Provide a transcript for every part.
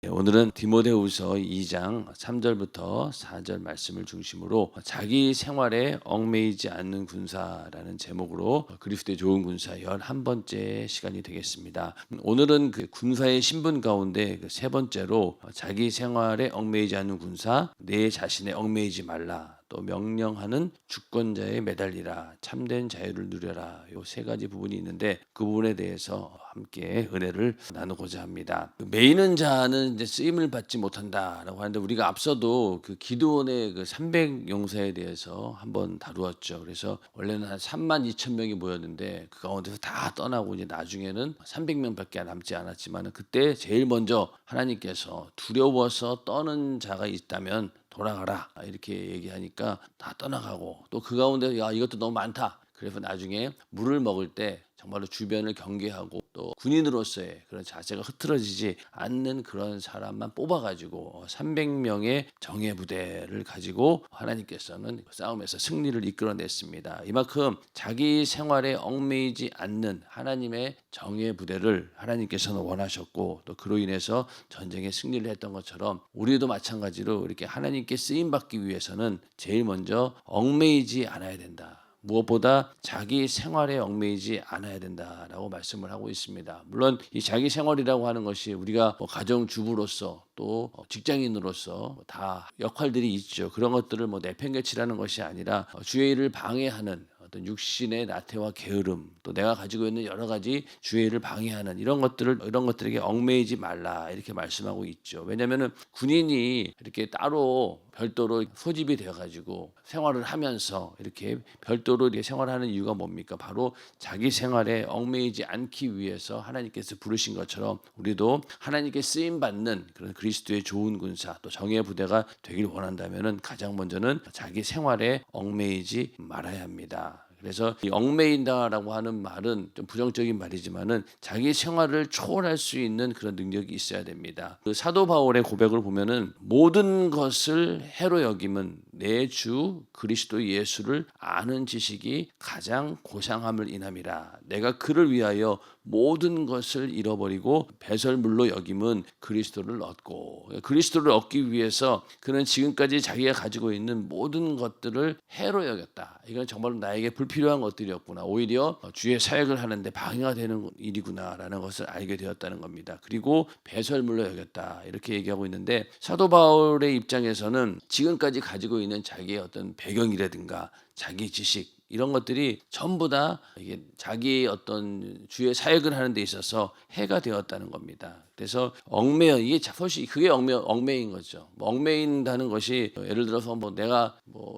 오늘은 디모데후서 2장 3절부터 4절 말씀을 중심으로 자기 생활에 얽매이지 않는 군사라는 제목으로 그리스도의 좋은 군사 11번째 시간이 되겠습니다. 오늘은 그 군사의 신분 가운데 세 번째로 자기 생활에 얽매이지 않는 군사, 내 자신에 얽매이지 말라. 또 명령하는 주권자에 매달리라, 참된 자유를 누려라. 요 세 가지 부분이 있는데 그 부분에 대해서 함께 은혜를 나누고자 합니다. 매이는 자는 이제 쓰임을 받지 못한다라고 하는데 우리가 앞서도 그 기드온의 그 300 용사에 대해서 한번 다루었죠. 그래서 원래는 한 3만 2천 명이 모였는데 그 가운데서 다 떠나고 이제 나중에는 300명밖에 남지 않았지만 그때 제일 먼저 하나님께서 두려워서 떠는 자가 있다면 돌아가라 이렇게 얘기하니까 다 떠나가고 또 그 가운데 야 이것도 너무 많다. 그래서 나중에 물을 먹을 때 정말로 주변을 경계하고 또 군인으로서의 그런 자세가 흐트러지지 않는 그런 사람만 뽑아가지고 300명의 정예 부대를 가지고 하나님께서는 싸움에서 승리를 이끌어냈습니다. 이만큼 자기 생활에 얽매이지 않는 하나님의 정예 부대를 하나님께서는 원하셨고 또 그로 인해서 전쟁에 승리를 했던 것처럼 우리도 마찬가지로 이렇게 하나님께 쓰임받기 위해서는 제일 먼저 얽매이지 않아야 된다. 무엇보다 자기 생활에 얽매이지 않아야 된다라고 말씀을 하고 있습니다. 물론 이 자기 생활이라고 하는 것이 우리가 가정주부로서 또 직장인으로서 다 역할들이 있죠. 그런 것들을 내팽개치라는 것이 아니라 주의 일을 방해하는 어떤 육신의 나태와 게으름, 또 내가 가지고 있는 여러 가지 주의 일을 방해하는 이런 것들에게 얽매이지 말라 이렇게 말씀하고 있죠. 왜냐하면은 군인이 이렇게 따로 별도로 소집이 되어가지고 생활을 하면서 이렇게 별도로 이렇게 생활하는 이유가 뭡니까? 바로 자기 생활에 얽매이지 않기 위해서 하나님께서 부르신 것처럼 우리도 하나님께 쓰임 받는 그런 그리스도의 좋은 군사 또 정예 부대가 되길 원한다면은 가장 먼저는 자기 생활에 얽매이지 말아야 합니다. 그래서 이 얽매인다라고 하는 말은 좀 부정적인 말이지만은 자기 생활을 초월할 수 있는 그런 능력이 있어야 됩니다. 그 사도 바울의 고백을 보면은 모든 것을 해로 여김은 내 주 그리스도 예수를 아는 지식이 가장 고상함을 인함이라. 내가 그를 위하여 모든 것을 잃어버리고 배설물로 여김은 그리스도를 얻고, 그리스도를 얻기 위해서 그는 지금까지 자기가 가지고 있는 모든 것들을 해로 여겼다. 이건 정말로 나에게 불필요한 것들이었구나. 오히려 주의 사역을 하는데 방해가 되는 일이구나라는 것을 알게 되었다는 겁니다. 그리고 배설물로 여겼다. 이렇게 얘기하고 있는데 사도 바울의 입장에서는 지금까지 가지고 있는 자기의 어떤 배경이라든가 자기 지식 이런 것들이 전부 다 이게 자기의 어떤 주의 사역을 하는 데 있어서 해가 되었다는 겁니다. 그래서 얽매여 이게 사실 그게 얽매인 거죠. 얽매인다는 것이 예를 들어서 내가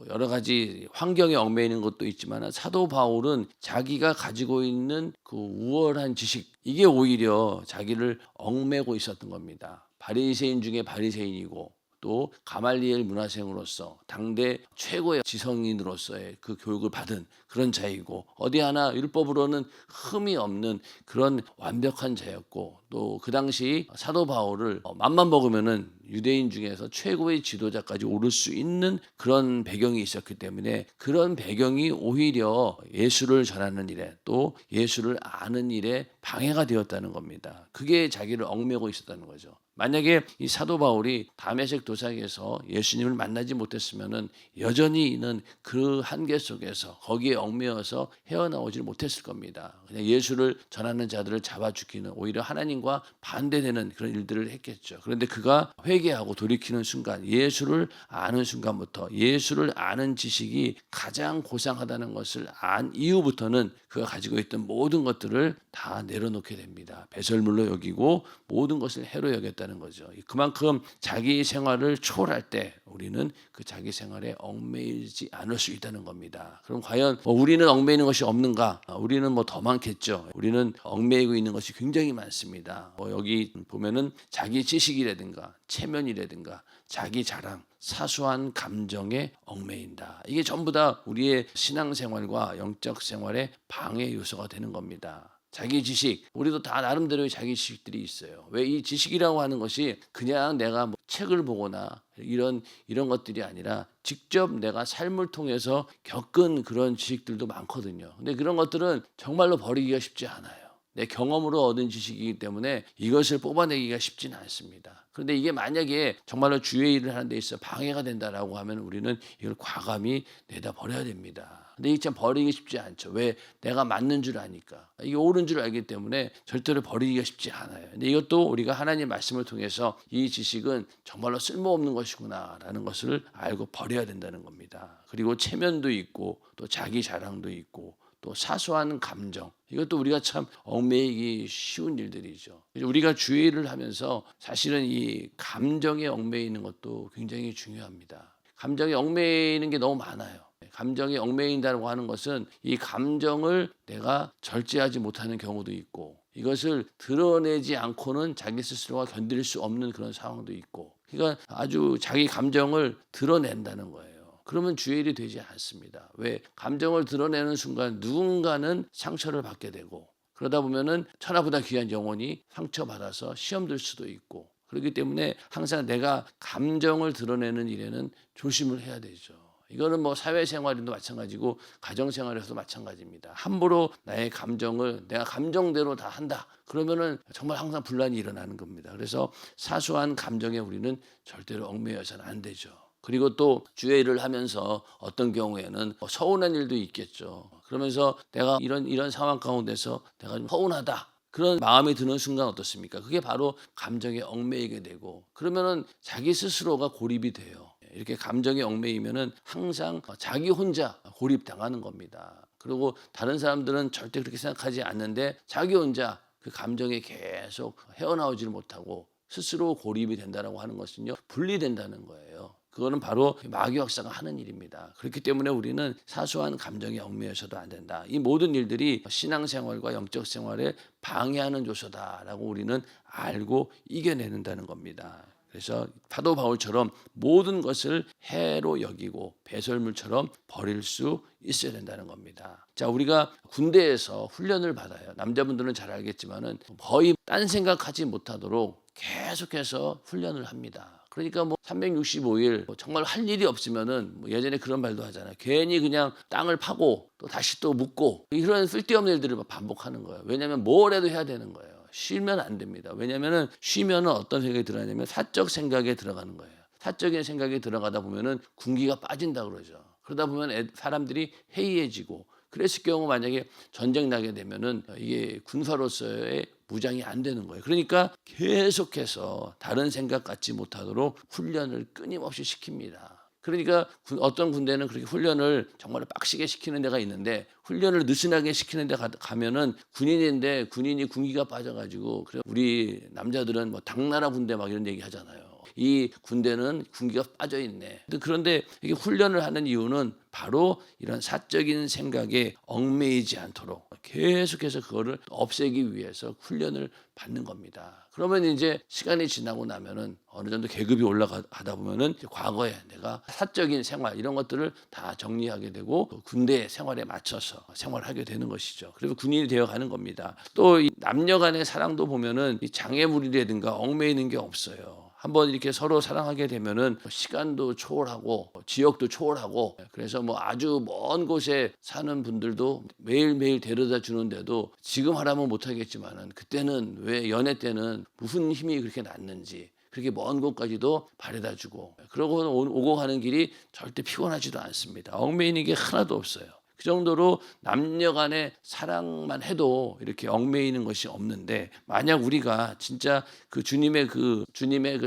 여러 가지 환경에 얽매이는 것도 있지만 사도 바울은 자기가 가지고 있는 그 우월한 지식 이게 오히려 자기를 얽매고 있었던 겁니다. 바리새인 중에 바리새인이고 또 가말리엘 문화생으로서 당대 최고의 지성인으로서의 그 교육을 받은 그런 자이고 어디 하나 율법으로는 흠이 없는 그런 완벽한 자였고 또 그 당시 사도 바울을 맘만 먹으면은 유대인 중에서 최고의 지도자까지 오를 수 있는 그런 배경이 있었기 때문에 그런 배경이 오히려 예수를 전하는 일에 또 예수를 아는 일에 방해가 되었다는 겁니다. 그게 자기를 얽매고 있었다는 거죠. 만약에 이 사도 바울이 다메섹 도상에서 예수님을 만나지 못했으면은 여전히는 그 한계 속에서 거기에 얽매여서 헤어나오지를 못했을 겁니다. 그냥 예수를 전하는 자들을 잡아 죽이는 오히려 하나님과 반대되는 그런 일들을 했겠죠. 그런데 그가 회개하고 돌이키는 순간 예수를 아는 순간부터 예수를 아는 지식이 가장 고상하다는 것을 안 이후부터는 그가 가지고 있던 모든 것들을 다 내려놓게 됩니다. 배설물로 여기고 모든 것을 해로 여겼다는 거죠. 그만큼 자기 생활을 초월할 때 우리는 그 자기 생활에 얽매이지 않을 수 있다는 겁니다. 그럼 과연 우리는 얽매이는 것이 없는가? 우리는 더 많겠죠. 우리는 얽매이고 있는 것이 굉장히 많습니다. 여기 보면은 자기 지식이라든가 체면이라든가 자기 자랑 사소한 감정에 얽매인다. 이게 전부 다 우리의 신앙생활과 영적 생활의 방해 요소가 되는 겁니다. 자기 지식, 우리도 다 나름대로의 자기 지식들이 있어요. 왜 이 지식이라고 하는 것이 그냥 내가 책을 보거나 이런 것들이 아니라 직접 내가 삶을 통해서 겪은 그런 지식들도 많거든요. 근데 그런 것들은 정말로 버리기가 쉽지 않아요. 내 경험으로 얻은 지식이기 때문에 이것을 뽑아내기가 쉽지는 않습니다. 그런데 이게 만약에 정말로 주의 일을 하는 데 있어 방해가 된다라고 하면 우리는 이걸 과감히 내다 버려야 됩니다. 근데 이게 참 버리기 쉽지 않죠. 왜? 내가 맞는 줄 아니까. 이게 옳은 줄 알기 때문에 절대로 버리기가 쉽지 않아요. 근데 이것도 우리가 하나님 말씀을 통해서 이 지식은 정말로 쓸모없는 것이구나라는 것을 알고 버려야 된다는 겁니다. 그리고 체면도 있고 또 자기 자랑도 있고 또 사소한 감정, 이것도 우리가 참 얽매이기 쉬운 일들이죠. 우리가 주의를 하면서 사실은 이 감정에 얽매이는 것도 굉장히 중요합니다. 감정에 얽매이는 게 너무 많아요. 감정에 얽매인다고 하는 것은 이 감정을 내가 절제하지 못하는 경우도 있고, 이것을 드러내지 않고는 자기 스스로가 견딜 수 없는 그런 상황도 있고, 그러니까 아주 자기 감정을 드러낸다는 거예요. 그러면 주일이 되지 않습니다. 왜? 감정을 드러내는 순간 누군가는 상처를 받게 되고, 그러다 보면은 천하보다 귀한 영혼이 상처받아서 시험 들 수도 있고, 그렇기 때문에 항상 내가 감정을 드러내는 일에는 조심을 해야 되죠. 이거는 뭐 사회생활에도 마찬가지고 가정생활에서도 마찬가지입니다. 함부로 나의 감정을 내가 감정대로 다 한다. 그러면은 정말 항상 분란이 일어나는 겁니다. 그래서 사소한 감정에 우리는 절대로 얽매여서는 안 되죠. 그리고 또 주의 일을 하면서 어떤 경우에는 서운한 일도 있겠죠. 그러면서 내가 이런 상황 가운데서 내가 좀 서운하다. 그런 마음이 드는 순간 어떻습니까? 그게 바로 감정에 얽매이게 되고, 그러면은 자기 스스로가 고립이 돼요. 이렇게 감정에 얽매이면은 항상 자기 혼자 고립당하는 겁니다. 그리고 다른 사람들은 절대 그렇게 생각하지 않는데 자기 혼자 그 감정에 계속 헤어나오지를 못하고 스스로 고립이 된다라고 하는 것은요, 분리된다는 거예요. 그거는 바로 마귀 역사가 하는 일입니다. 그렇기 때문에 우리는 사소한 감정에 얽매여서도 안 된다. 이 모든 일들이 신앙생활과 영적 생활에 방해하는 요소다라고 우리는 알고 이겨내는다는 겁니다. 그래서 사도 바울처럼 모든 것을 해로 여기고 배설물처럼 버릴 수 있어야 된다는 겁니다. 자, 우리가 군대에서 훈련을 받아요. 남자분들은 잘 알겠지만은 거의 딴 생각하지 못하도록 계속해서 훈련을 합니다. 그러니까 뭐 365일 정말 할 일이 없으면은 뭐 예전에 그런 말도 하잖아요. 괜히 그냥 땅을 파고 또 다시 또 묻고 이런 쓸데없는 일들을 반복하는 거예요. 왜냐하면 뭘 해도 해야 되는 거예요. 쉬면 안 됩니다. 왜냐하면 쉬면은 어떤 생각이 들어가냐면 사적 생각에 들어가는 거예요. 사적인 생각에 들어가다 보면은 군기가 빠진다 그러죠. 그러다 보면 사람들이 해이해지고, 그랬을 경우 만약에 전쟁 나게 되면은 이게 군사로서의 무장이 안 되는 거예요. 그러니까 계속해서 다른 생각 갖지 못하도록 훈련을 끊임없이 시킵니다. 그러니까 어떤 군대는 그렇게 훈련을 정말 빡시게 시키는 데가 있는데, 훈련을 느슨하게 시키는 데 가면은 군인인데 군인이 군기가 빠져가지고, 그래 우리 남자들은 뭐 당나라 군대 막 이런 얘기 하잖아요. 이 군대는 군기가 빠져 있네. 그런데 이게 훈련을 하는 이유는 바로 이런 사적인 생각에 얽매이지 않도록 계속해서 그거를 없애기 위해서 훈련을 받는 겁니다. 그러면 이제 시간이 지나고 나면은 어느 정도 계급이 올라가다 보면은 과거에 내가 사적인 생활 이런 것들을 다 정리하게 되고 군대 생활에 맞춰서 생활하게 되는 것이죠. 그래서 군인이 되어 가는 겁니다. 또 이 남녀 간의 사랑도 보면은 이 장애물이라든가 얽매이는 게 없어요. 한번 이렇게 서로 사랑하게 되면은 시간도 초월하고 지역도 초월하고, 그래서 뭐 아주 먼 곳에 사는 분들도 매일매일 데려다 주는데도 지금 하라면 못 하겠지만은 그때는 왜 연애 때는 무슨 힘이 그렇게 났는지 그렇게 먼 곳까지도 바래다 주고, 그러고 오고 가는 길이 절대 피곤하지도 않습니다. 얽매이는 게 하나도 없어요. 그 정도로 남녀 간의 사랑만 해도 이렇게 얽매이는 것이 없는데, 만약 우리가 진짜 그 주님의 그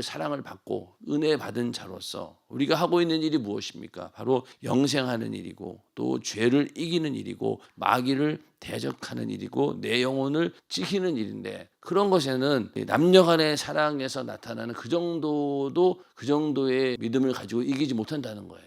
사랑을 받고 은혜 받은 자로서 우리가 하고 있는 일이 무엇입니까? 바로 영생하는 일이고, 또 죄를 이기는 일이고, 마귀를 대적하는 일이고, 내 영혼을 지키는 일인데, 그런 것에는 남녀 간의 사랑에서 나타나는 그 정도의 믿음을 가지고 이기지 못한다는 거예요.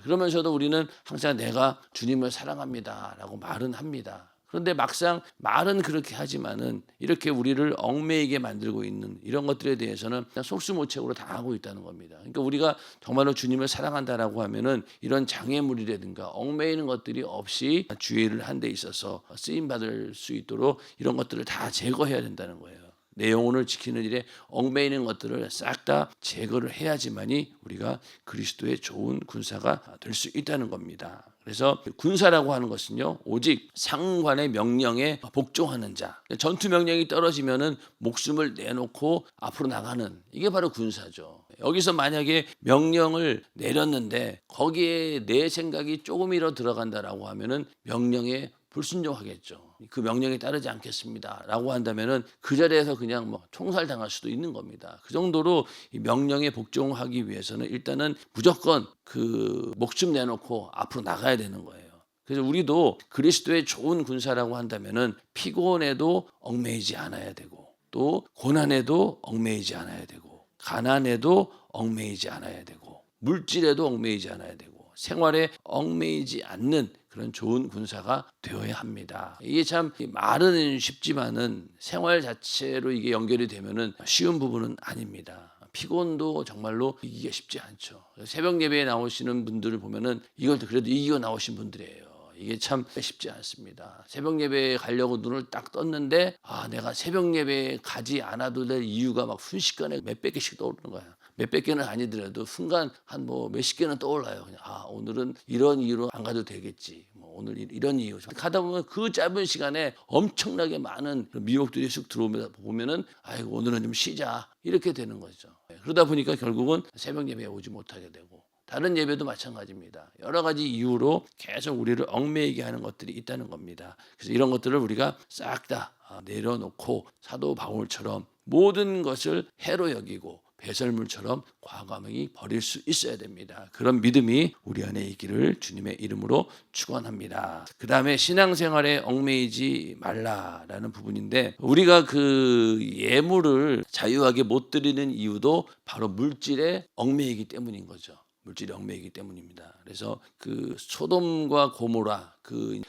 그러면서도 우리는 항상 내가 주님을 사랑합니다라고 말은 합니다. 그런데 막상 말은 그렇게 하지만은 이렇게 우리를 얽매이게 만들고 있는 이런 것들에 대해서는 그냥 속수무책으로 당하고 있다는 겁니다. 그러니까 우리가 정말로 주님을 사랑한다라고 하면은 이런 장애물이라든가 얽매이는 것들이 없이 주의를 한 데 있어서 쓰임 받을 수 있도록 이런 것들을 다 제거해야 된다는 거예요. 내 영혼을 지키는 일에 얽매이는 것들을 싹 다 제거를 해야지만이 우리가 그리스도의 좋은 군사가 될 수 있다는 겁니다. 그래서 군사라고 하는 것은요, 오직 상관의 명령에 복종하는 자, 전투 명령이 떨어지면은 목숨을 내놓고 앞으로 나가는, 이게 바로 군사죠. 여기서 만약에 명령을 내렸는데 거기에 내 생각이 조금이라도 들어간다라고 하면은 명령에 불순종하겠죠. 그 명령에 따르지 않겠습니다라고 한다면은 그 자리에서 그냥 뭐 총살 당할 수도 있는 겁니다. 그 정도로 이 명령에 복종하기 위해서는 일단은 무조건 그 목숨 내놓고 앞으로 나가야 되는 거예요. 그래서 우리도 그리스도의 좋은 군사라고 한다면은 피곤해도 얽매이지 않아야 되고, 또 고난에도 얽매이지 않아야 되고, 가난에도 얽매이지 않아야 되고, 물질에도 얽매이지 않아야 되고, 생활에 얽매이지 않는 그런 좋은 군사가 되어야 합니다. 이게 참 말은 쉽지만은 생활 자체로 이게 연결이 되면은 쉬운 부분은 아닙니다. 피곤도 정말로 이기기가 쉽지 않죠. 새벽 예배에 나오시는 분들을 보면은 이걸 그래도 이기고 나오신 분들이에요. 이게 참 쉽지 않습니다. 새벽 예배에 가려고 눈을 딱 떴는데 내가 새벽 예배에 가지 않아도 될 이유가 막 순식간에 몇백 개씩 떠오르는 거야. 몇백 개는 아니더라도 순간 한 뭐 몇십 개는 떠올라요. 그냥 오늘은 이런 이유로 안 가도 되겠지. 뭐 오늘 이런 이유. 가다 보면 그 짧은 시간에 엄청나게 많은 미혹들이 쑥 들어오면서 보면은 아이고 오늘은 좀 쉬자 이렇게 되는 거죠. 그러다 보니까 결국은 새벽 예배에 오지 못하게 되고. 다른 예배도 마찬가지입니다. 여러 가지 이유로 계속 우리를 얽매이게 하는 것들이 있다는 겁니다. 그래서 이런 것들을 우리가 싹 다 내려놓고 사도 바울처럼 모든 것을 해로 여기고 배설물처럼 과감히 버릴 수 있어야 됩니다. 그런 믿음이 우리 안에 있기를 주님의 이름으로 축원합니다. 그 다음에 신앙생활에 얽매이지 말라라는 부분인데, 우리가 그 예물을 자유하게 못 드리는 이유도 바로 물질에 얽매이기 때문인 거죠. 물질이 얽매이기 때문입니다. 그래서 그 소돔과 고모라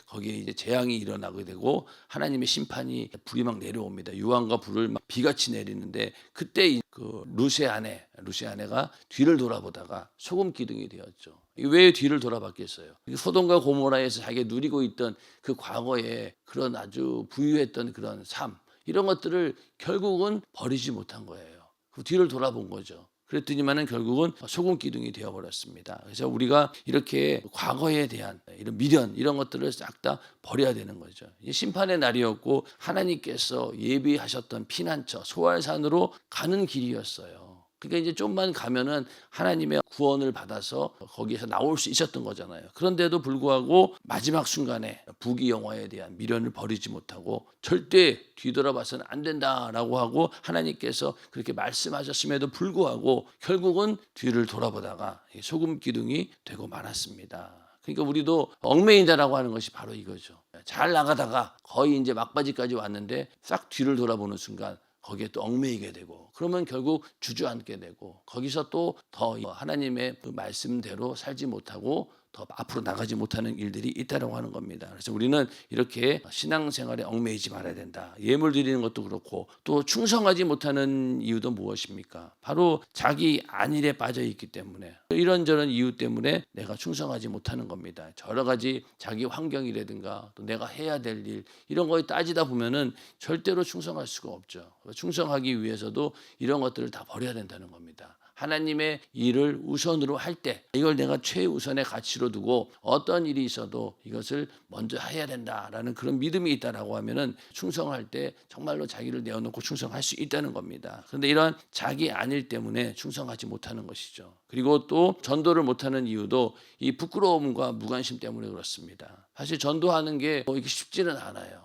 거기에 이제 재앙이 일어나게 되고 하나님의 심판이 불이 막 내려옵니다. 유황과 불을 막 비같이 내리는데 그때 그 루세 아내가 뒤를 돌아보다가 소금 기둥이 되었죠. 왜 뒤를 돌아봤겠어요? 소돔과 고모라에서 자기가 누리고 있던 그 과거에 그런 아주 부유했던 그런 삶, 이런 것들을 결국은 버리지 못한 거예요. 그 뒤를 돌아본 거죠. 그랬더니만은 결국은 소금 기둥이 되어버렸습니다. 그래서 우리가 이렇게 과거에 대한 이런 미련, 이런 것들을 싹 다 버려야 되는 거죠. 심판의 날이었고 하나님께서 예비하셨던 피난처 소알산으로 가는 길이었어요. 그러니까 이제 좀만 가면은 하나님의 구원을 받아서 거기에서 나올 수 있었던 거잖아요. 그런데도 불구하고 마지막 순간에 부귀영화에 대한 미련을 버리지 못하고 절대 뒤돌아봐서는 안 된다라고 하고 하나님께서 그렇게 말씀하셨음에도 불구하고 결국은 뒤를 돌아보다가 소금 기둥이 되고 말았습니다. 그러니까 우리도 얽매인다라고 하는 것이 바로 이거죠. 잘 나가다가 거의 이제 막바지까지 왔는데 싹 뒤를 돌아보는 순간 거기에 또 얽매이게 되고, 그러면 결국 주저앉게 되고, 거기서 또 더 하나님의 그 말씀대로 살지 못하고 더 앞으로 나가지 못하는 일들이 있다라고 하는 겁니다. 그래서 우리는 이렇게 신앙생활에 얽매이지 말아야 된다. 예물 드리는 것도 그렇고, 또 충성하지 못하는 이유도 무엇입니까? 바로 자기 안일에 빠져 있기 때문에, 이런저런 이유 때문에 내가 충성하지 못하는 겁니다. 여러 가지 자기 환경이라든가 또 내가 해야 될 일, 이런 거에 따지다 보면은 절대로 충성할 수가 없죠. 충성하기 위해서도 이런 것들을 다 버려야 된다는 겁니다. 하나님의 일을 우선으로 할 때 이걸 내가 최우선의 가치로 두고 어떤 일이 있어도 이것을 먼저 해야 된다라는 그런 믿음이 있다라고 하면은 충성할 때 정말로 자기를 내어놓고 충성할 수 있다는 겁니다. 그런데 이러한 자기 안일 때문에 충성하지 못하는 것이죠. 그리고 또 전도를 못하는 이유도 이 부끄러움과 무관심 때문에 그렇습니다. 사실 전도하는 게 이게 쉽지는 않아요.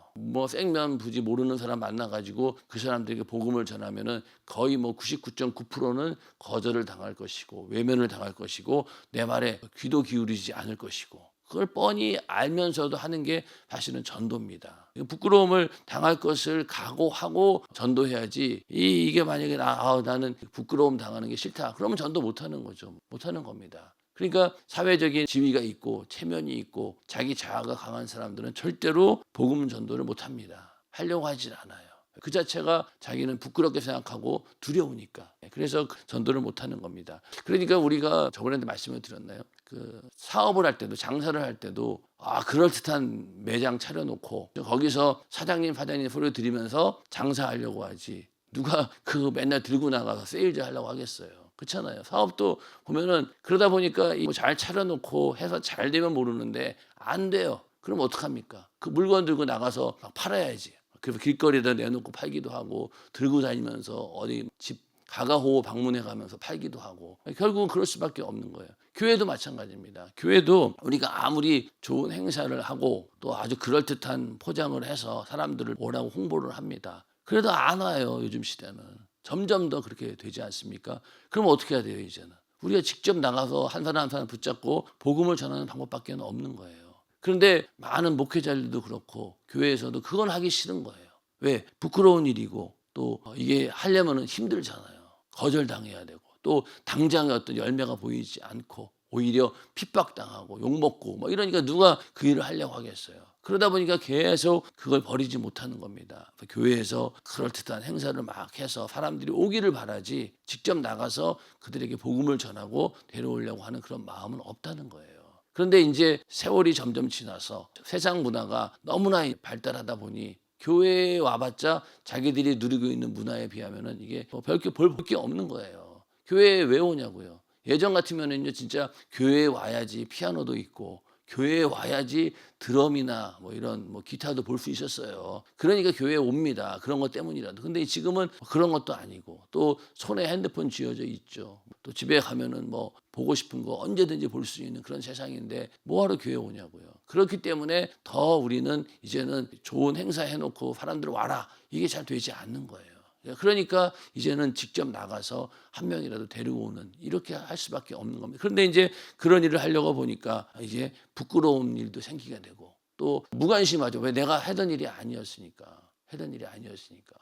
생면부지 모르는 사람 만나가지고 그 사람들에게 복음을 전하면은 거의 99.9%는 거절을 당할 것이고 외면을 당할 것이고 내 말에 귀도 기울이지 않을 것이고, 그걸 뻔히 알면서도 하는 게 사실은 전도입니다. 부끄러움을 당할 것을 각오하고 전도해야지, 이게 만약에 나는 부끄러움 당하는 게 싫다 그러면 전도 못하는 거죠. 못하는 겁니다. 그러니까 사회적인 지위가 있고 체면이 있고 자기 자아가 강한 사람들은 절대로 복음 전도를 못합니다. 하려고 하질 않아요. 그 자체가 자기는 부끄럽게 생각하고 두려우니까. 그래서 전도를 못하는 겁니다. 그러니까 우리가 저번에도 말씀을 드렸나요? 그 사업을 할 때도, 장사를 할 때도 그럴듯한 매장 차려놓고 거기서 사장님 소리 들으면서 장사하려고 하지, 누가 그 맨날 들고 나가서 세일즈 하려고 하겠어요. 그렇잖아요. 사업도 보면은 그러다 보니까 잘 차려놓고 해서 잘 되면 모르는데 안 돼요. 그럼 어떡합니까? 그 물건 들고 나가서 막 팔아야지. 그래서 길거리에다 내놓고 팔기도 하고 들고 다니면서 어디 집 가가호호 방문해 가면서 팔기도 하고 결국은 그럴 수밖에 없는 거예요. 교회도 마찬가지입니다. 교회도 우리가 아무리 좋은 행사를 하고 또 아주 그럴듯한 포장을 해서 사람들을 오라고 홍보를 합니다. 그래도 안 와요. 요즘 시대는. 점점 더 그렇게 되지 않습니까? 그럼 어떻게 해야 돼요 이제는? 우리가 직접 나가서 한 사람 한 사람 붙잡고 복음을 전하는 방법밖에 없는 거예요. 그런데 많은 목회자들도 그렇고 교회에서도 그건 하기 싫은 거예요. 왜? 부끄러운 일이고 또 이게 하려면 힘들잖아요. 거절당해야 되고 또 당장의 어떤 열매가 보이지 않고 오히려 핍박당하고 욕먹고 뭐 이러니까 누가 그 일을 하려고 하겠어요. 그러다 보니까 계속 그걸 버리지 못하는 겁니다. 교회에서 그럴듯한 행사를 막 해서 사람들이 오기를 바라지 직접 나가서 그들에게 복음을 전하고 데려오려고 하는 그런 마음은 없다는 거예요. 그런데 이제 세월이 점점 지나서 세상 문화가 너무나 발달하다 보니 교회에 와봤자 자기들이 누리고 있는 문화에 비하면은 이게 별게 볼 게 없는 거예요. 교회에 왜 오냐고요. 예전 같으면은요 진짜 교회에 와야지 피아노도 있고 교회에 와야지 드럼이나 뭐 이런 뭐 기타도 볼 수 있었어요. 그러니까 교회에 옵니다. 그런 것 때문이라도. 근데 지금은 그런 것도 아니고 또 손에 핸드폰 쥐어져 있죠. 또 집에 가면은 뭐 보고 싶은 거 언제든지 볼 수 있는 그런 세상인데 뭐하러 교회에 오냐고요. 그렇기 때문에 더 우리는 이제는 좋은 행사 해놓고 사람들 와라 이게 잘 되지 않는 거예요. 그러니까 이제는 직접 나가서 한 명이라도 데리고 오는 이렇게 할 수밖에 없는 겁니다. 그런데 이제 그런 일을 하려고 보니까 이제 부끄러운 일도 생기게 되고 또 무관심하죠. 왜 내가 하던 일이 아니었으니까.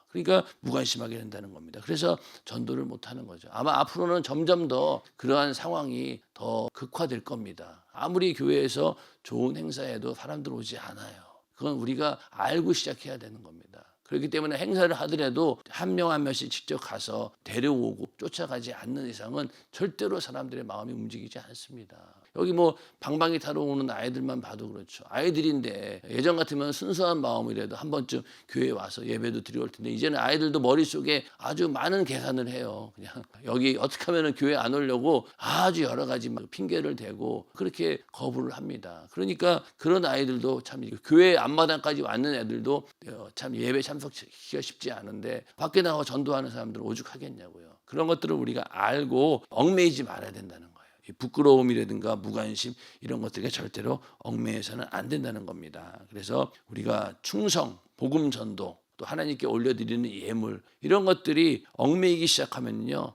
그러니까 무관심하게 된다는 겁니다. 그래서 전도를 못하는 거죠. 아마 앞으로는 점점 더 그러한 상황이 더 극화될 겁니다. 아무리 교회에서 좋은 행사에도 사람들 오지 않아요. 그건 우리가 알고 시작해야 되는 겁니다. 그렇기 때문에 행사를 하더라도 한 명 한 명씩 직접 가서 데려오고 쫓아가지 않는 이상은 절대로 사람들의 마음이 움직이지 않습니다. 여기 뭐 방방이 타러 오는 아이들만 봐도 그렇죠. 아이들인데 예전 같으면 순수한 마음이라도 한 번쯤 교회에 와서 예배도 드리고 올 텐데 이제는 아이들도 머릿속에 아주 많은 계산을 해요. 그냥 여기 어떻게 하면 교회 안 오려고 아주 여러 가지 막 핑계를 대고 그렇게 거부를 합니다. 그러니까 그런 아이들도 참 교회 앞마당까지 왔는 애들도 참 예배 참석시키기가 쉽지 않은데 밖에 나가 전도하는 사람들은 오죽하겠냐고요. 그런 것들을 우리가 알고 얽매이지 말아야 된다는 거예요. 이 부끄러움이라든가 무관심 이런 것들이 절대로 얽매여서는 안 된다는 겁니다. 그래서 우리가 충성, 복음 전도 또 하나님께 올려드리는 예물 이런 것들이 얽매이기 시작하면요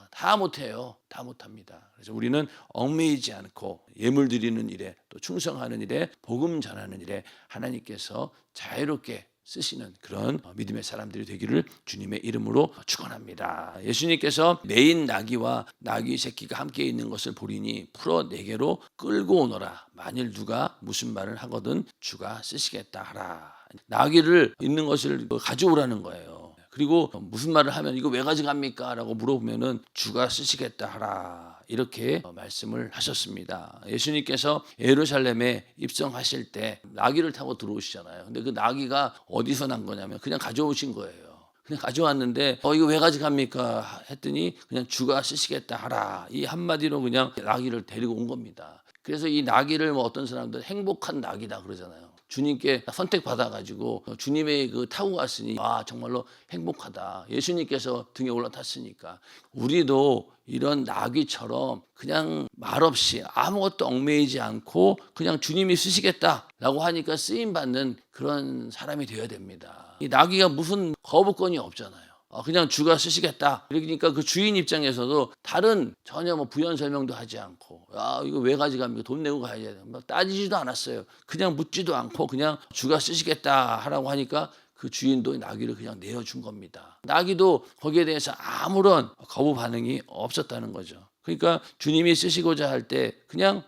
다 못해요. 다 못합니다. 그래서 우리는 얽매이지 않고 예물 드리는 일에 또 충성하는 일에 복음 전하는 일에 하나님께서 자유롭게 쓰시는 그런 믿음의 사람들이 되기를 주님의 이름으로 축원합니다. 예수님께서 매인 나귀와 나귀 새끼가 함께 있는 것을 보리니 풀어 내게로 끌고 오너라. 만일 누가 무슨 말을 하거든 주가 쓰시겠다 하라. 나귀를 있는 것을 가져오라는 거예요. 그리고 무슨 말을 하면 이거 왜 가져갑니까? 라고 물어보면은 주가 쓰시겠다 하라. 이렇게 말씀을 하셨습니다. 예수님께서 예루살렘에 입성하실 때 나귀를 타고 들어오시잖아요. 근데 그 나귀가 어디서 난 거냐면 그냥 가져오신 거예요. 그냥 가져왔는데 이거 왜 가져갑니까? 했더니 그냥 주가 쓰시겠다 하라. 이 한마디로 그냥 나귀를 데리고 온 겁니다. 그래서 이 나귀를 뭐 어떤 사람들은 행복한 나귀다 그러잖아요. 주님께 선택받아가지고 주님의 그 타고 갔으니 정말로 행복하다. 예수님께서 등에 올라탔으니까 우리도 이런 나귀처럼 그냥 말없이 아무것도 얽매이지 않고 그냥 주님이 쓰시겠다라고 하니까 쓰임받는 그런 사람이 되어야 됩니다. 이 나귀가 무슨 거부권이 없잖아요. 그냥 주가 쓰시겠다. 그러니까 그 주인 입장에서도 다른 전혀 뭐 부연 설명도 하지 않고 이거 왜 가져갑니까? 돈 내고 가야 돼. 막 따지지도 않았어요. 그냥 묻지도 않고 그냥 주가 쓰시겠다 하라고 하니까 그 주인도 나귀를 그냥 내어준 겁니다. 나귀도 거기에 대해서 아무런 거부 반응이 없었다는 거죠. 그러니까 주님이 쓰시고자 할 때 그냥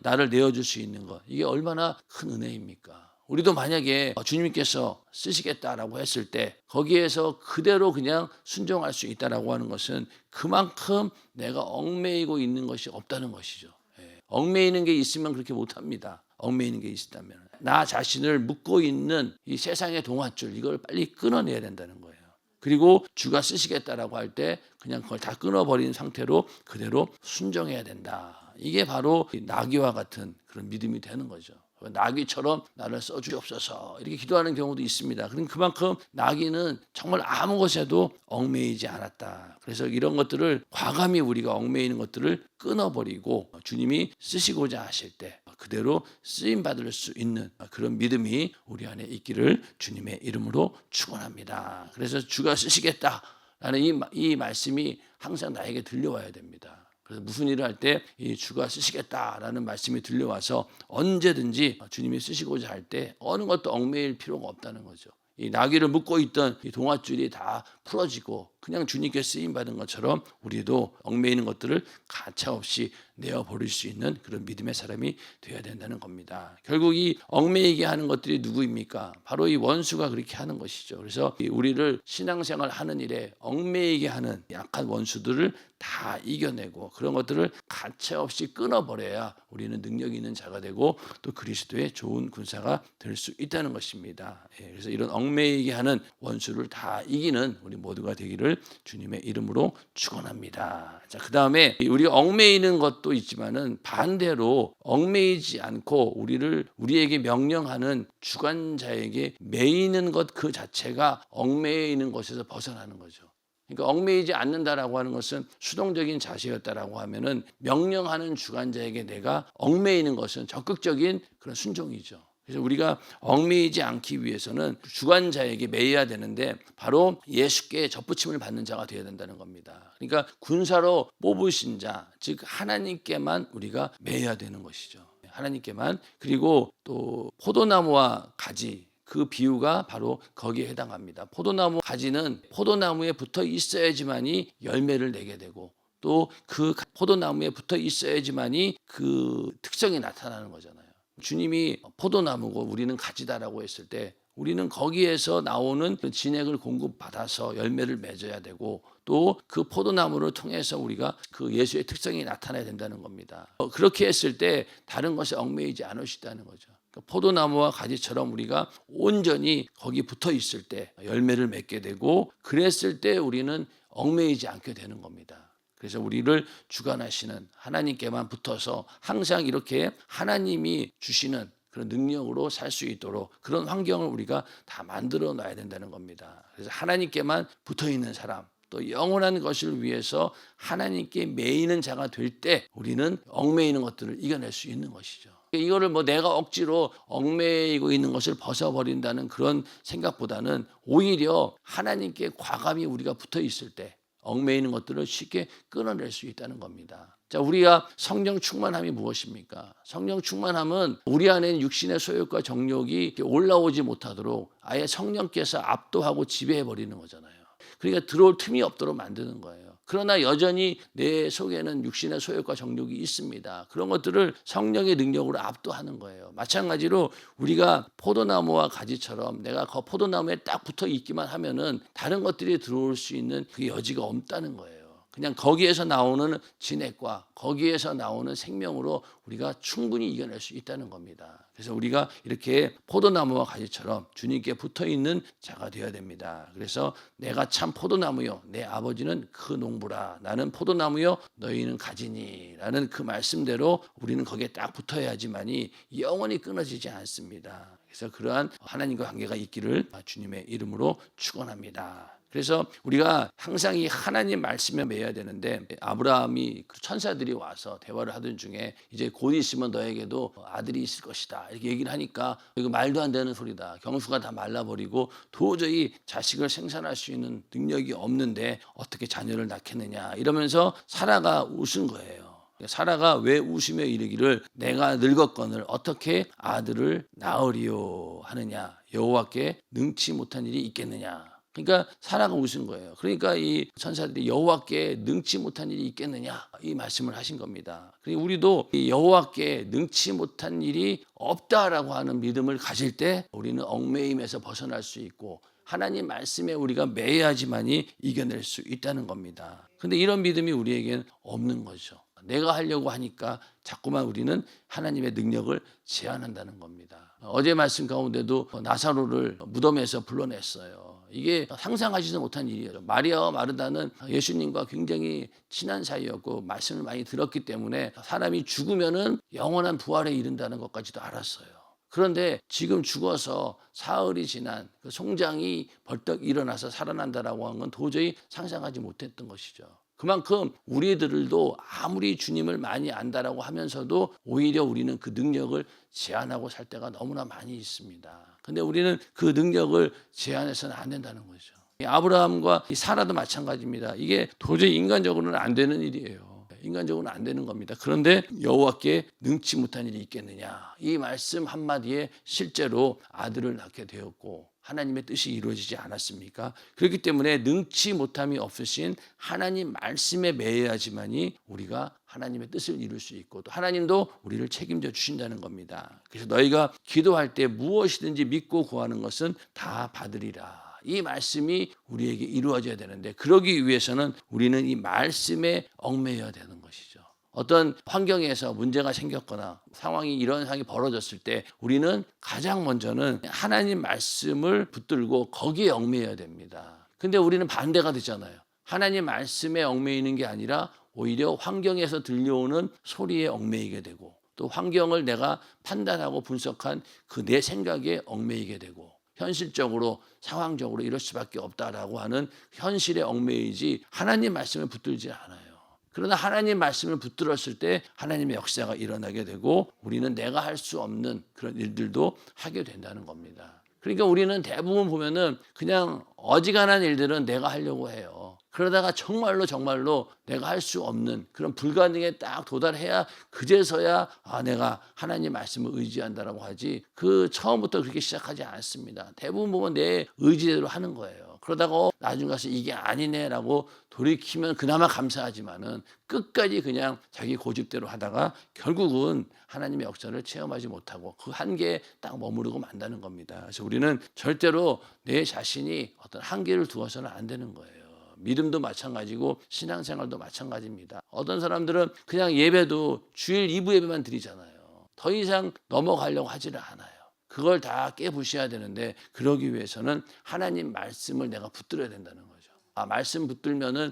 나를 내어줄 수 있는 것 이게 얼마나 큰 은혜입니까? 우리도 만약에 주님께서 쓰시겠다라고 했을 때 거기에서 그대로 그냥 순종할 수 있다라고 하는 것은 그만큼 내가 얽매이고 있는 것이 없다는 것이죠. 얽매이는 게 있으면 그렇게 못합니다. 얽매이는 게 있다면 나 자신을 묶고 있는 이 세상의 동아줄 이걸 빨리 끊어내야 된다는 거예요. 그리고 주가 쓰시겠다라고 할 때 그냥 그걸 다 끊어버린 상태로 그대로 순종해야 된다. 이게 바로 나귀와 같은 그런 믿음이 되는 거죠. 나귀처럼 나를 써주옵소서 이렇게 기도하는 경우도 있습니다. 그만큼 나귀는 정말 아무 것에도 얽매이지 않았다. 그래서 이런 것들을 과감히 우리가 얽매이는 것들을 끊어버리고 주님이 쓰시고자 하실 때 그대로 쓰임 받을 수 있는 그런 믿음이 우리 안에 있기를 주님의 이름으로 축원합니다. 그래서 주가 쓰시겠다라는 이 말씀이 항상 나에게 들려와야 됩니다. 그래서 무슨 일을 할 때 이 주가 쓰시겠다라는 말씀이 들려와서 언제든지 주님이 쓰시고자 할 때 어느 것도 얽매일 필요가 없다는 거죠. 이 나귀를 묶고 있던 이 동아줄이 다 풀어지고 그냥 주님께 쓰임 받은 것처럼 우리도 얽매이는 것들을 가차없이 내어버릴 수 있는 그런 믿음의 사람이 되어야 된다는 겁니다. 결국 이 얽매이게 하는 것들이 누구입니까? 바로 이 원수가 그렇게 하는 것이죠. 그래서 우리를 신앙생활 하는 일에 얽매이게 하는 약한 원수들을 다 이겨내고 그런 것들을 가차없이 끊어버려야 우리는 능력 있는 자가 되고 또 그리스도의 좋은 군사가 될 수 있다는 것입니다. 그래서 이런 얽매이게 하는 원수를 다 이기는 우리 모두가 되기를 주님의 이름으로 축원합니다. 자, 그다음에 우리가 얽매이는 것도 있지만은 반대로 얽매이지 않고 우리에게 명령하는 주관자에게 매이는 것 그 자체가 얽매이는 것에서 벗어나는 거죠. 그러니까 얽매이지 않는다라고 하는 것은 수동적인 자세였다라고 하면은 명령하는 주관자에게 내가 얽매이는 것은 적극적인 그런 순종이죠. 그래서 우리가 얽매이지 않기 위해서는 주관자에게 매여야 되는데 바로 예수께 접붙임을 받는 자가 되어야 된다는 겁니다. 그러니까 군사로 뽑으신 자, 즉 하나님께만 우리가 매여야 되는 것이죠. 하나님께만. 그리고 또 포도나무와 가지 그 비유가 바로 거기에 해당합니다. 포도나무 가지는 포도나무에 붙어 있어야지만이 열매를 내게 되고 또 그 포도나무에 붙어 있어야지만이 그 특성이 나타나는 거잖아요. 주님이 포도나무고 우리는 가지다라고 했을 때 우리는 거기에서 나오는 그 진액을 공급받아서 열매를 맺어야 되고 또 그 포도나무를 통해서 우리가 그 예수의 특성이 나타나야 된다는 겁니다. 그렇게 했을 때 다른 것에 얽매이지 않으시다는 거죠. 포도나무와 가지처럼 우리가 온전히 거기 붙어 있을 때 열매를 맺게 되고 그랬을 때 우리는 얽매이지 않게 되는 겁니다. 그래서 우리를 주관하시는 하나님께만 붙어서 항상 이렇게 하나님이 주시는 그런 능력으로 살 수 있도록 그런 환경을 우리가 다 만들어 놔야 된다는 겁니다. 그래서 하나님께만 붙어 있는 사람 또 영원한 것을 위해서 하나님께 매이는 자가 될 때 우리는 얽매이는 것들을 이겨낼 수 있는 것이죠. 이거를 내가 억지로 얽매이고 있는 것을 벗어버린다는 그런 생각보다는 오히려 하나님께 과감히 우리가 붙어 있을 때 얽매이는 것들을 쉽게 끊어낼 수 있다는 겁니다. 자, 우리가 성령 충만함이 무엇입니까? 성령 충만함은 우리 안에 육신의 소욕과 정욕이 올라오지 못하도록 아예 성령께서 압도하고 지배해 버리는 거잖아요. 그러니까 들어올 틈이 없도록 만드는 거예요. 그러나 여전히 내 속에는 육신의 소욕과 정욕이 있습니다. 그런 것들을 성령의 능력으로 압도하는 거예요. 마찬가지로 우리가 포도나무와 가지처럼 내가 그 포도나무에 딱 붙어 있기만 하면은 다른 것들이 들어올 수 있는 그 여지가 없다는 거예요. 그냥 거기에서 나오는 진액과 거기에서 나오는 생명으로 우리가 충분히 이겨낼 수 있다는 겁니다. 그래서 우리가 이렇게 포도나무와 가지처럼 주님께 붙어있는 자가 되어야 됩니다. 그래서 내가 참 포도나무요 내 아버지는 그 농부라 나는 포도나무요 너희는 가지니 라는 그 말씀대로 우리는 거기에 딱 붙어야지만이 영원히 끊어지지 않습니다. 그래서 그러한 하나님과 관계가 있기를 주님의 이름으로 축원합니다. 그래서 우리가 항상 이 하나님 말씀에 매여야 되는데 아브라함이 그 천사들이 와서 대화를 하던 중에 이제 곧 있으면 너에게도 아들이 있을 것이다 이렇게 얘기를 하니까 이거 말도 안 되는 소리다. 경수가 다 말라버리고 도저히 자식을 생산할 수 있는 능력이 없는데 어떻게 자녀를 낳겠느냐 이러면서 사라가 웃은 거예요. 사라가 왜 웃으며 이르기를 내가 늙었거늘 어떻게 아들을 낳으리요 하느냐 여호와께 능치 못한 일이 있겠느냐. 그러니까 사라가 웃은 거예요. 그러니까 이 천사들이 여호와께 능치 못한 일이 있겠느냐 이 말씀을 하신 겁니다. 그리고 우리도 이 여호와께 능치 못한 일이 없다라고 하는 믿음을 가질 때 우리는 얽매임에서 벗어날 수 있고 하나님 말씀에 우리가 매여야지만이 이겨낼 수 있다는 겁니다. 그런데 이런 믿음이 우리에겐 없는 거죠. 내가 하려고 하니까 자꾸만 우리는 하나님의 능력을 제한한다는 겁니다. 어제 말씀 가운데도 나사로를 무덤에서 불러냈어요. 이게 상상하지도 못한 일이에요. 마리아와 마르다는 예수님과 굉장히 친한 사이였고 말씀을 많이 들었기 때문에 사람이 죽으면은 영원한 부활에 이른다는 것까지도 알았어요. 그런데 지금 죽어서 사흘이 지난 그 송장이 벌떡 일어나서 살아난다라고 하는 건 도저히 상상하지 못했던 것이죠. 그만큼 우리들도 아무리 주님을 많이 안다라고 하면서도 오히려 우리는 그 능력을 제한하고 살 때가 너무나 많이 있습니다. 근데 우리는 그 능력을 제한해서는 안 된다는 거죠. 아브라함과 사라도 마찬가지입니다. 이게 도저히 인간적으로는 안 되는 일이에요. 인간적으로는 안 되는 겁니다. 그런데 여호와께 능치 못한 일이 있겠느냐. 이 말씀 한마디에 실제로 아들을 낳게 되었고 하나님의 뜻이 이루어지지 않았습니까? 그렇기 때문에 능치 못함이 없으신 하나님 말씀에 매여야지만이 우리가 하나님의 뜻을 이룰 수 있고 또 하나님도 우리를 책임져 주신다는 겁니다. 그래서 너희가 기도할 때 무엇이든지 믿고 구하는 것은 다 받으리라. 이 말씀이 우리에게 이루어져야 되는데 그러기 위해서는 우리는 이 말씀에 얽매여야 되는 것이죠. 어떤 환경에서 문제가 생겼거나 이런 상황이 벌어졌을 때 우리는 가장 먼저는 하나님 말씀을 붙들고 거기에 얽매여야 됩니다. 근데 우리는 반대가 되잖아요. 하나님 말씀에 얽매이는 게 아니라 오히려 환경에서 들려오는 소리에 얽매이게 되고 또 환경을 내가 판단하고 분석한 그 내 생각에 얽매이게 되고 현실적으로 상황적으로 이럴 수밖에 없다라고 하는 현실에 얽매이지 하나님 말씀을 붙들지 않아요. 그러나 하나님 말씀을 붙들었을 때 하나님의 역사가 일어나게 되고 우리는 내가 할 수 없는 그런 일들도 하게 된다는 겁니다. 그러니까 우리는 대부분 보면은 그냥 어지간한 일들은 내가 하려고 해요. 그러다가 정말로 내가 할 수 없는 그런 불가능에 딱 도달해야 그제서야 내가 하나님 말씀을 의지한다라고 하지 그 처음부터 그렇게 시작하지 않습니다. 대부분 보면 내 의지대로 하는 거예요. 그러다가 나중 가서 이게 아니네라고 돌이키면 그나마 감사하지만은 끝까지 그냥 자기 고집대로 하다가 결국은 하나님의 역사를 체험하지 못하고 그 한계에 딱 머무르고 만다는 겁니다. 그래서 우리는 절대로 내 자신이 어떤 한계를 두어서는 안 되는 거예요. 믿음도 마찬가지고 신앙생활도 마찬가지입니다. 어떤 사람들은 그냥 예배도 주일 2부 예배만 드리잖아요. 더 이상 넘어가려고 하지를 않아요. 그걸 다 깨부셔야 되는데 그러기 위해서는 하나님 말씀을 내가 붙들어야 된다는 거죠. 말씀 붙들면은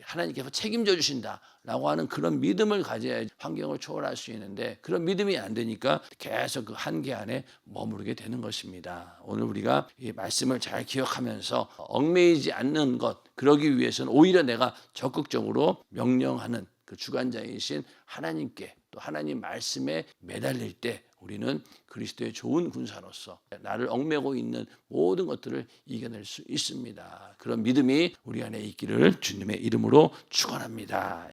하나님께서 책임져 주신다라고 하는 그런 믿음을 가져야 환경을 초월할 수 있는데 그런 믿음이 안 되니까 계속 그 한계 안에 머무르게 되는 것입니다. 오늘 우리가 이 말씀을 잘 기억하면서 얽매이지 않는 것 그러기 위해서는 오히려 내가 적극적으로 명령하는 그 주관자이신 하나님께 또 하나님 말씀에 매달릴 때 우리는 그리스도의 좋은 군사로서 나를 얽매고 있는 모든 것들을 이겨낼 수 있습니다. 그런 믿음이 우리 안에 있기를 주님의 이름으로 축원합니다.